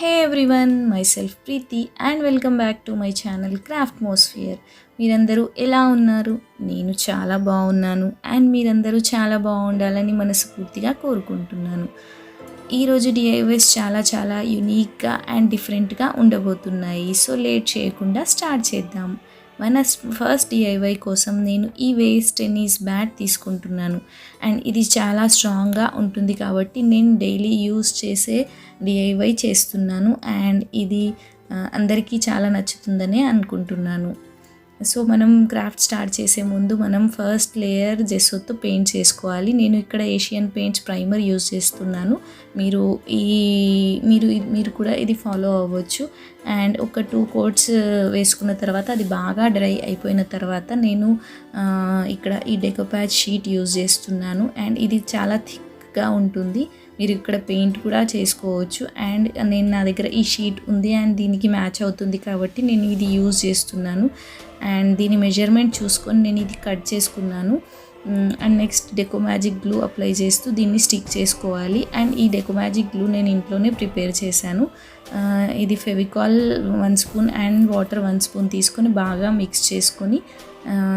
Hey everyone, myself Preeti and welcome back to my channel Craftmosphere. మీరందరూ ఎలా ఉన్నారు? నేను చాలా బాగున్నాను అండ్ మీరందరూ చాలా బాగుండాలని మనస్ఫూర్తిగా కోరుకుంటున్నాను. ఈరోజు డిఐవైస్ చాలా యూనిక్గా అండ్ డిఫరెంట్గా ఉండబోతున్నాయి. సో లేట్ చేయకుండా స్టార్ట్ చేద్దాం. మన ఫస్ట్ డిఐవై కోసం నేను ఈ వేస్ట్ టెన్నిస్ బ్యాట్ తీసుకుంటున్నాను అండ్ ఇది చాలా స్ట్రాంగ్గా ఉంటుంది కాబట్టి నేను డైలీ యూస్ చేసే డిఐవై చేస్తున్నాను అండ్ ఇది అందరికీ చాలా నచ్చుతుందని అనుకుంటున్నాను. సో మనం క్రాఫ్ట్ స్టార్ట్ చేసే ముందు మనం ఫస్ట్ లేయర్ జెస్సోతో పెయింట్ చేసుకోవాలి. నేను ఇక్కడ ఏషియన్ పెయింట్స్ ప్రైమర్ యూజ్ చేస్తున్నాను. మీరు కూడా ఇది ఫాలో అవ్వచ్చు. అండ్ ఒక 2 కోట్స్ వేసుకున్న తర్వాత అది బాగా డ్రై అయిపోయిన తర్వాత నేను ఇక్కడ ఈ డెకోపాచ్ షీట్ యూజ్ చేస్తున్నాను అండ్ ఇది చాలా థిక్గా ఉంటుంది. మీరు ఇక్కడ పెయింట్ కూడా చేసుకోవచ్చు అండ్ నా దగ్గర ఈ షీట్ ఉంది అండ్ దీనికి మ్యాచ్ అవుతుంది కాబట్టి నేను ఇది యూజ్ చేస్తున్నాను అండ్ దీని మెజర్మెంట్ చూసుకొని నేను ఇది కట్ చేసుకున్నాను. And next deco magic glue apply చేస్తూ దీన్ని స్టిక్ చేసుకోవాలి అండ్ ఈ డెకో మ్యాజిక్ గ్లూ నేను ఇంట్లోనే ప్రిపేర్ చేశాను. ఇది Fevicol 1 spoon and water 1 spoon తీసుకొని బాగా మిక్స్ చేసుకొని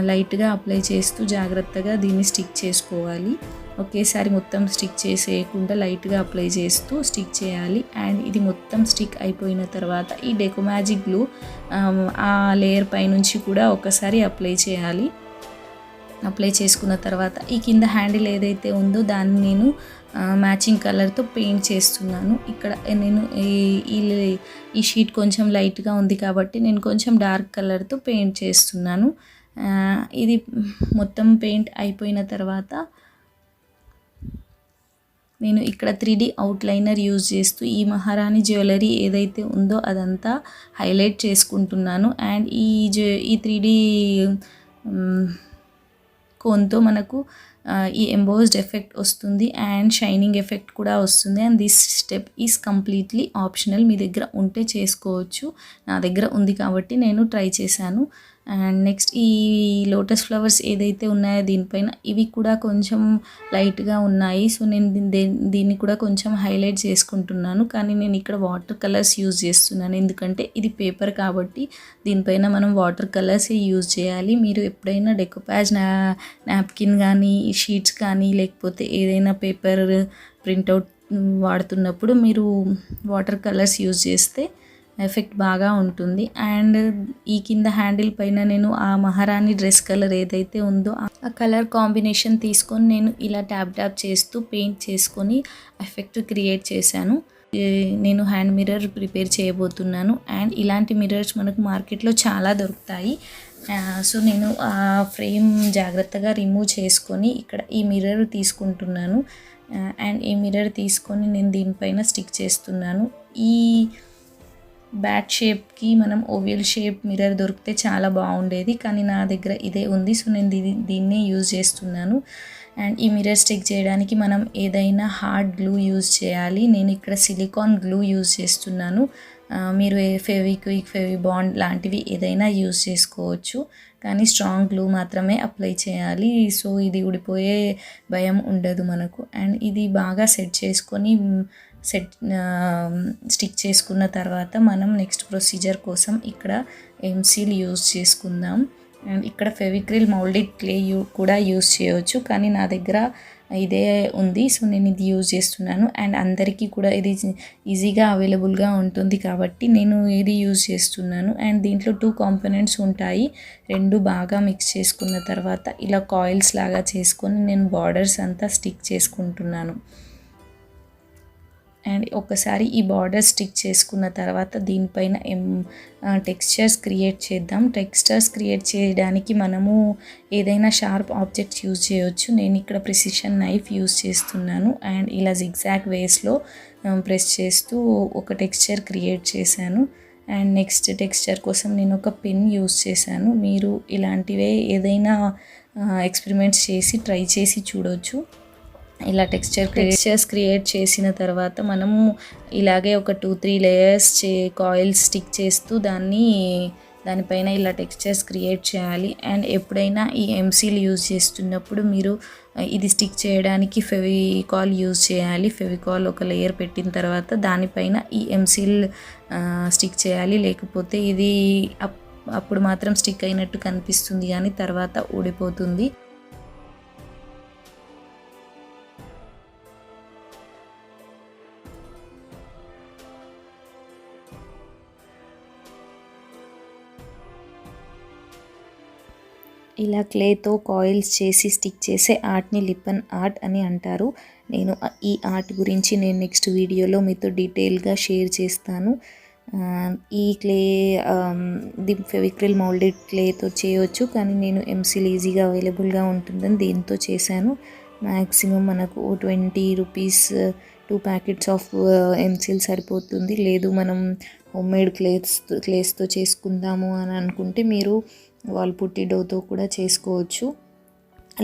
లైట్గా అప్లై చేస్తూ జాగ్రత్తగా దీన్ని స్టిక్ చేసుకోవాలి. ఒకేసారి మొత్తం స్టిక్ చేసేయకుండా లైట్గా అప్లై చేస్తూ స్టిక్ చేయాలి అండ్ ఇది మొత్తం స్టిక్ అయిపోయిన తర్వాత ఈ డెకో మ్యాజిక్ గ్లూ ఆ లేయర్ పైనుంచి కూడా ఒకసారి అప్లై చేయాలి. అప్లై చేసుకున్న తర్వాత ఈ కింద హ్యాండిల్ ఏదైతే ఉందో దాన్ని నేను మ్యాచింగ్ కలర్తో పెయింట్ చేస్తున్నాను. ఇక్కడ నేను ఈ షీట్ కొంచెం లైట్గా ఉంది కాబట్టి నేను కొంచెం డార్క్ కలర్తో పెయింట్ చేస్తున్నాను. ఇది మొత్తం పెయింట్ అయిపోయిన తర్వాత నేను ఇక్కడ 3D అవుట్లైనర్ యూజ్ చేస్తూ ఈ మహారాణి జ్యువెలరీ ఏదైతే ఉందో అదంతా హైలైట్ చేసుకుంటున్నాను అండ్ ఈ 3D కోన్తో మనకు ఈ ఎంబోస్డ్ ఎఫెక్ట్ వస్తుంది అండ్ షైనింగ్ ఎఫెక్ట్ కూడా వస్తుంది and this step is completely optional. మీ దగ్గర ఉంటే చేసుకోవచ్చు. నా దగ్గర ఉంది కాబట్టి నేను ట్రై చేశాను. అండ్ నెక్స్ట్ ఈ లోటస్ ఫ్లవర్స్ ఏదైతే ఉన్నాయో దీనిపైన ఇవి కూడా కొంచెం లైట్గా ఉన్నాయి. సో నేను దీన్ని కూడా కొంచెం హైలైట్ చేసుకుంటున్నాను కానీ నేను ఇక్కడ వాటర్ కలర్స్ యూజ్ చేస్తున్నాను ఎందుకంటే ఇది పేపర్ కాబట్టి దీనిపైన మనం వాటర్ కలర్సే యూజ్ చేయాలి. మీరు ఎప్పుడైనా డెకోపాజ్ నాప్కిన్ కానీ షీట్స్ కానీ లేకపోతే ఏదైనా పేపర్ ప్రింట్అవుట్ వాడుతున్నప్పుడు మీరు వాటర్ కలర్స్ యూజ్ చేస్తే ఎఫెక్ట్ బాగా ఉంటుంది. అండ్ ఈ కింద హ్యాండిల్ పైన నేను ఆ మహారాణి డ్రెస్ కలర్ ఏదైతే ఉందో ఆ కలర్ కాంబినేషన్ తీసుకొని నేను ఇలా ట్యాప్ చేస్తూ పెయింట్ చేసుకొని ఎఫెక్ట్ క్రియేట్ చేశాను. నేను హ్యాండ్ మిర్రర్ ప్రిపేర్ చేయబోతున్నాను అండ్ ఇలాంటి మిర్రర్స్ మనకు మార్కెట్లో చాలా దొరుకుతాయి. సో నేను ఆ ఫ్రేమ్ జాగ్రత్తగా రిమూవ్ చేసుకొని ఇక్కడ ఈ మిర్రర్ తీసుకుంటున్నాను అండ్ ఈ మిర్రర్ తీసుకొని నేను దీనిపైన స్టిక్ చేస్తున్నాను. ఈ బ్యాట్ షేప్కి మనం ఓవెల్ షేప్ మిర్రర్ దొరికితే చాలా బాగుండేది కానీ నా దగ్గర ఇదే ఉంది. సో నేను దీన్నే యూజ్ చేస్తున్నాను అండ్ ఈ మిర్రర్ స్టిక్ చేయడానికి మనం ఏదైనా హార్డ్ గ్లూ యూజ్ చేయాలి. నేను ఇక్కడ సిలికాన్ గ్లూ యూజ్ చేస్తున్నాను. మీరు ఫెవిక్విక్ ఫెవిబాండ్ లాంటివి ఏదైనా యూజ్ చేసుకోవచ్చు కానీ స్ట్రాంగ్ గ్లూ మాత్రమే అప్లై చేయాలి. సో ఇది ఊడిపోయే భయం ఉండదు మనకు. అండ్ ఇది బాగా సెట్ చేసుకొని స్టిక్ చేసుకున్న తర్వాత మనం నెక్స్ట్ ప్రొసీజర్ కోసం ఇక్కడ ఎంసీల్ యూజ్ చేసుకుందాం. అండ్ ఇక్కడ ఫెవిక్రిల్ మౌల్డెడ్ క్లే కూడా యూజ్ చేయవచ్చు కానీ నా దగ్గర ఇదే ఉంది. సో నేను ఇది యూజ్ చేస్తున్నాను అండ్ అందరికీ కూడా ఇది ఈజీగా అవైలబుల్గా ఉంటుంది కాబట్టి నేను ఇది యూజ్ చేస్తున్నాను. అండ్ దీంట్లో 2 కాంపోనెంట్స్ ఉంటాయి. 2 బాగా మిక్స్ చేసుకున్న తర్వాత ఇలా కాయిల్స్ లాగా చేసుకొని నేను బార్డర్స్ అంతా స్టిక్ చేసుకుంటున్నాను. అండ్ ఒకసారి ఈ బార్డర్ స్టిక్ చేసుకున్న తర్వాత దీనిపైన టెక్స్చర్స్ క్రియేట్ చేద్దాం. టెక్స్చర్స్ క్రియేట్ చేయడానికి మనము ఏదైనా షార్ప్ ఆబ్జెక్ట్స్ యూజ్ చేయవచ్చు. నేను ఇక్కడ ప్రిసిషన్ నైఫ్ యూజ్ చేస్తున్నాను అండ్ ఇలా జిగ్జాగ్ వేస్లో ప్రెస్ చేస్తూ ఒక టెక్స్చర్ క్రియేట్ చేశాను. అండ్ నెక్స్ట్ టెక్స్చర్ కోసం నేను ఒక పెన్ యూజ్ చేశాను. మీరు ఇలాంటివే ఏదైనా ఎక్స్పెరిమెంట్స్ చేసి ట్రై చేసి చూడవచ్చు. ఇలా టెక్స్చర్స్ క్రియేట్ చేసిన తర్వాత మనము ఇలాగే ఒక 2-3 లేయర్స్ కాయిల్స్ స్టిక్ చేస్తూ దాన్ని దానిపైన ఇలా టెక్స్చర్స్ క్రియేట్ చేయాలి. అండ్ ఎప్పుడైనా ఈ ఎంసీల్ యూజ్ చేస్తున్నప్పుడు మీరు ఇది స్టిక్ చేయడానికి ఫెవికాల్ యూజ్ చేయాలి. ఫెవికాల్ ఒక లేయర్ పెట్టిన తర్వాత దానిపైన ఈ ఎంసీల్ స్టిక్ చేయాలి. లేకపోతే ఇది అప్పుడు మాత్రం స్టిక్ అయినట్టు కనిపిస్తుంది కానీ తర్వాత ఊడిపోతుంది. ఇలా క్లేతో కాయిల్స్ చేసి స్టిక్ చేసే ఆర్ట్ని లిప్పన్ ఆర్ట్ అని అంటారు. నేను ఈ ఆర్ట్ గురించి నెక్స్ట్ వీడియోలో మీతో డీటెయిల్గా షేర్ చేస్తాను. ఈ క్లే ది ఫెవిక్రిల్ మౌల్డెడ్ క్లేతో చేయవచ్చు, కానీ నేను ఎంసీల్ ఈజీగా అవైలబుల్గా ఉంటుందని దీంతో చేశాను. మ్యాక్సిమం మనకు 20 రూపీస్ 2 ప్యాకెట్స్ ఆఫ్ ఎంసీల్ సరిపోతుంది. లేదు మనం హోమ్మేడ్ క్లేస్తో చేసుకుందాము అని అనుకుంటే మీరు వాల్ పుట్టి డోతో కూడా చేసుకోవచ్చు.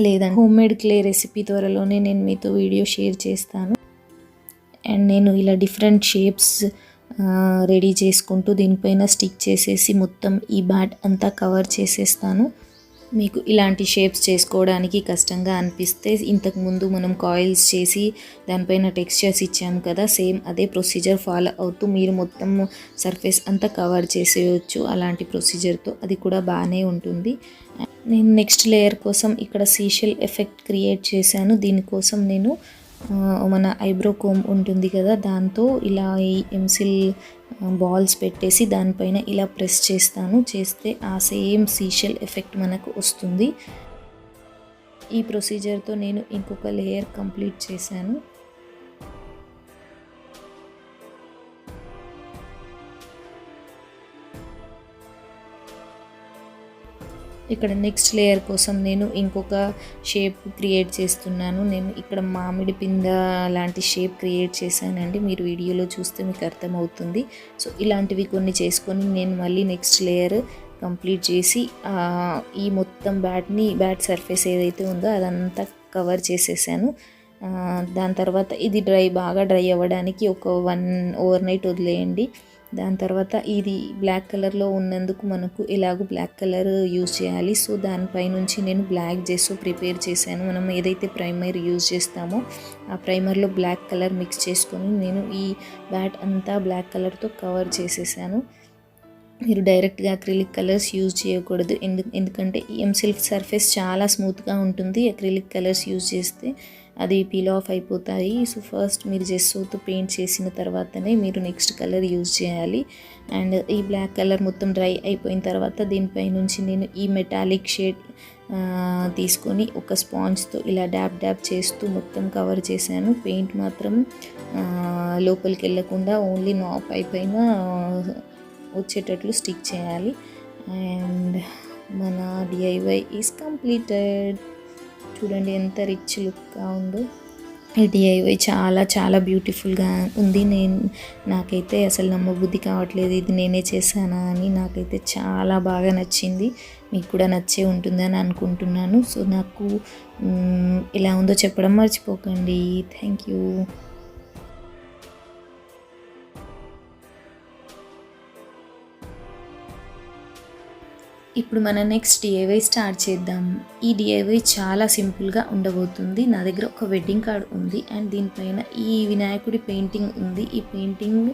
లేదంటే హోమ్మేడ్ క్లే రెసిపీ త్వరలోనే నేను మీతో వీడియో షేర్ చేస్తాను. అండ్ నేను ఇలా డిఫరెంట్ షేప్స్ రెడీ చేసుకుంటూ దీనిపైన స్టిక్ చేసేసి మొత్తం ఈ బ్యాట్ అంతా కవర్ చేసేస్తాను. మీకు ఇలాంటి షేప్స్ చేసుకోవడానికి కష్టంగా అనిపిస్తే ఇంతకుముందు మనం కాయిల్స్ చేసి దానిపైన టెక్స్చర్స్ ఇచ్చాము కదా, సేమ్ అదే ప్రొసీజర్ ఫాలో అవుతూ మీరు మొత్తం సర్ఫేస్ అంతా కవర్ చేసేయచ్చు అలాంటి ప్రొసీజర్తో. అది కూడా బాగానే ఉంటుంది. నేను నెక్స్ట్ లేయర్ కోసం ఇక్కడ సీషెల్ ఎఫెక్ట్ క్రియేట్ చేశాను. దీనికోసం నేను మన ఐబ్రో కోమ్ ఉంటుంది కదా, దాంతో ఇలా ఈ ఎంసిల్ బాల్స్ పెట్టేసి దానిపైన ఇలా ప్రెస్ చేస్తే ఆ సేమ్ సీషెల్ ఎఫెక్ట్ మనకు వస్తుంది. ఈ ప్రొసీజర్తో నేను ఇంకొక లేయర్ కంప్లీట్ చేశాను. ఇక్కడ నెక్స్ట్ లేయర్ కోసం నేను ఇంకొక షేప్ క్రియేట్ చేస్తున్నాను. నేను ఇక్కడ మామిడి పింద లాంటి షేప్ క్రియేట్ చేశానండి. మీరు వీడియోలో చూస్తే మీకు అర్థమవుతుంది. సో ఇలాంటివి కొన్ని చేసుకొని నేను మళ్ళీ నెక్స్ట్ లేయర్ కంప్లీట్ చేసి ఈ మొత్తం బ్యాట్ సర్ఫేస్ ఏదైతే ఉందో అదంతా కవర్ చేసేసాను. దాని తర్వాత ఇది బాగా డ్రై అవ్వడానికి ఒక 1 ఓవర్నైట్ వదిలేయండి. దాని తర్వాత ఇది బ్లాక్ కలర్లో ఉన్నందుకు మనకు ఎలాగో బ్లాక్ కలర్ యూజ్ చేయాలి. సో దానిపై నుంచి నేను బ్లాక్ జెస్సో ప్రిపేర్ చేశాను. మనం ఏదైతే ప్రైమర్ యూజ్ చేస్తామో ఆ ప్రైమర్లో బ్లాక్ కలర్ మిక్స్ చేసుకొని నేను ఈ బ్యాట్ అంతా బ్లాక్ కలర్తో కవర్ చేసేసాను. మీరు డైరెక్ట్గా అక్రిలిక్ కలర్స్ యూజ్ చేయకూడదు, ఎందుకంటే ఈ ఎంసిల్ సర్ఫేస్ చాలా స్మూత్గా ఉంటుంది. అక్రిలిక్ కలర్స్ యూజ్ చేస్తే అది పీల్ ఆఫ్ అయిపోతాయి. సో ఫస్ట్ మీరు జెస్సోతో పెయింట్ చేసిన తర్వాతనే మీరు నెక్స్ట్ కలర్ యూజ్ చేయాలి. అండ్ ఈ బ్లాక్ కలర్ మొత్తం డ్రై అయిపోయిన తర్వాత దీనిపై నుంచి నేను ఈ మెటాలిక్ షేడ్ తీసుకొని ఒక స్పాంజ్తో ఇలా డ్యాబ్ చేస్తూ మొత్తం కవర్ చేశాను. పెయింట్ మాత్రం లోపలికి వెళ్ళకుండా ఓన్లీ పైన వచ్చేటట్లు స్టిక్ చేయాలి. అండ్ మన డిఐవై ఈజ్ కంప్లీటెడ్. చూడండి ఎంత రిచ్ లుక్గా ఉందో. ఈ డిఐవై చాలా చాలా బ్యూటిఫుల్గా ఉంది. నాకైతే అసలు నమ్మబుద్ధి కావట్లేదు ఇది నేనే చేశానా అని. నాకైతే చాలా బాగా నచ్చింది. మీకు కూడా నచ్చే ఉంటుందని అనుకుంటున్నాను. సో నాకు ఎలా ఉందో చెప్పడం మర్చిపోకండి. Thank you. ఇప్పుడు మన నెక్స్ట్ డిఐవై స్టార్ట్ చేద్దాం. ఈ డిఐవై చాలా సింపుల్గా ఉండబోతుంది. నా దగ్గర ఒక వెడ్డింగ్ కార్డ్ ఉంది అండ్ దీనిపైన ఈ వినాయకుడి పెయింటింగ్ ఉంది. ఈ పెయింటింగ్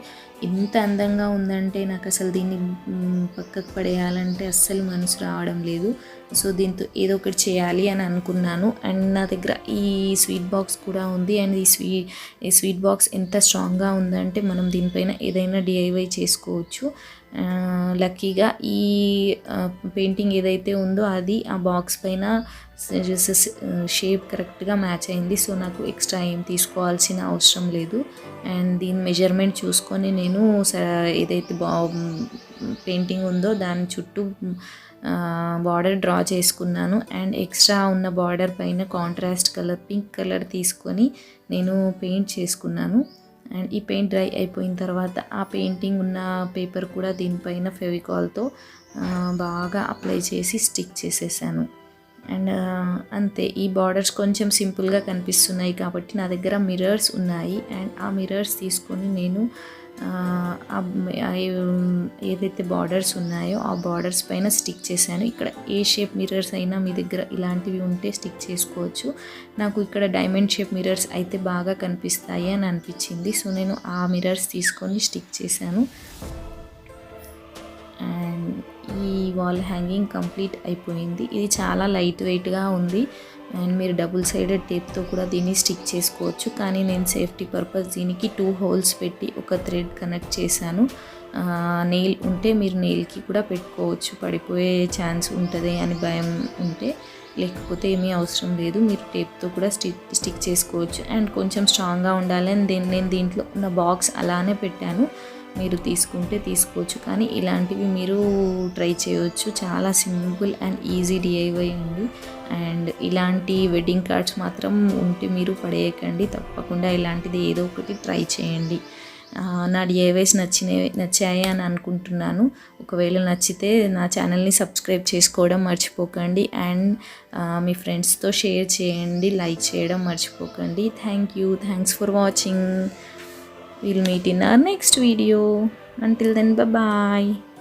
ఎంత అందంగా ఉందంటే నాకు అసలు దీన్ని పక్కకు పడేయాలంటే అస్సలు మనసు రావడం లేదు. సో దీంతో ఏదో ఒకటి చేయాలి అని అనుకున్నాను. అండ్ నా దగ్గర ఈ స్వీట్ బాక్స్ కూడా ఉంది. అండ్ ఈ స్వీట్ బాక్స్ ఎంత స్ట్రాంగ్గా ఉందంటే మనం దీనిపైన ఏదైనా డిఐవై చేసుకోవచ్చు. లక్కీగా ఈ పెయింటింగ్ ఏదైతే ఉందో అది ఆ బాక్స్ పైన షేప్ కరెక్ట్గా మ్యాచ్ అయింది. సో నాకు ఎక్స్ట్రా ఏం తీసుకోవాల్సిన అవసరం లేదు. అండ్ దీని మెజర్మెంట్ చూసుకొని నేను ఏదైతే పెయింటింగ్ ఉందో దాని చుట్టూ బార్డర్ డ్రా చేసుకున్నాను. అండ్ ఎక్స్ట్రా ఉన్న బార్డర్ పైన కాంట్రాస్ట్ కలర్ పింక్ కలర్ తీసుకొని నేను పెయింట్ చేసుకున్నాను. అండ్ ఈ పెయింట్ డ్రై అయిపోయిన తర్వాత ఆ పెయింటింగ్ ఉన్న పేపర్ కూడా దీనిపైన ఫెవికాల్తో బాగా అప్లై చేసి స్టిక్ చేసేసాను. అండ్ అంతే. ఈ బార్డర్స్ కొంచెం సింపుల్గా కనిపిస్తున్నాయి కాబట్టి నా దగ్గర మిర్రర్స్ ఉన్నాయి. అండ్ ఆ మిర్రర్స్ తీసుకొని నేను ఏదైతే బార్డర్స్ ఉన్నాయో ఆ బార్డర్స్ పైన స్టిక్ చేశాను. ఇక్కడ ఏ షేప్ మిర్రర్స్ అయినా మీ దగ్గర ఇలాంటివి ఉంటే స్టిక్ చేసుకోవచ్చు. నాకు ఇక్కడ డైమండ్ షేప్ మిర్రర్స్ అయితే బాగా కనిపిస్తాయి అని అనిపించింది. సో నేను ఆ మిర్రర్స్ తీసుకొని స్టిక్ చేశాను. అండ్ ఈ వాల్ హ్యాంగింగ్ కంప్లీట్ అయిపోయింది. ఇది చాలా లైట్ వెయిట్గా ఉంది అండ్ మీరు డబుల్ సైడెడ్ టేప్తో కూడా దీన్ని స్టిక్ చేసుకోవచ్చు. కానీ నేను సేఫ్టీ పర్పస్ దీనికి 2 హోల్స్ పెట్టి ఒక థ్రెడ్ కనెక్ట్ చేశాను. నెయిల్ ఉంటే మీరు నెయిల్కి కూడా పెట్టుకోవచ్చు, పడిపోయే ఛాన్స్ ఉంటుంది అని భయం ఉంటే. లేకపోతే ఏమీ అవసరం లేదు, మీరు టేప్తో కూడా స్టిక్ చేసుకోవచ్చు. అండ్ కొంచెం స్ట్రాంగ్గా ఉండాలని నేను దీంట్లో ఉన్న బాక్స్ అలానే పెట్టాను. మీరు తీసుకుంటే తీసుకోవచ్చు, కానీ ఇలాంటివి మీరు ట్రై చేయవచ్చు. చాలా సింపుల్ అండ్ ఈజీ DIY ఉంది. అండ్ ఇలాంటి వెడ్డింగ్ కార్డ్స్ మాత్రం ఉంటే మీరు పడేయకండి, తప్పకుండా ఇలాంటిది ఏదో ఒకటి ట్రై చేయండి. నా DIYs నచ్చాయి అని అనుకుంటున్నాను. ఒకవేళ నచ్చితే నా ఛానల్ని సబ్స్క్రైబ్ చేసుకోవడం మర్చిపోకండి. అండ్ మీ ఫ్రెండ్స్తో షేర్ చేయండి, లైక్ చేయడం మర్చిపోకండి. Thanks for watching. We'll meet in our next video. Until then, bye bye.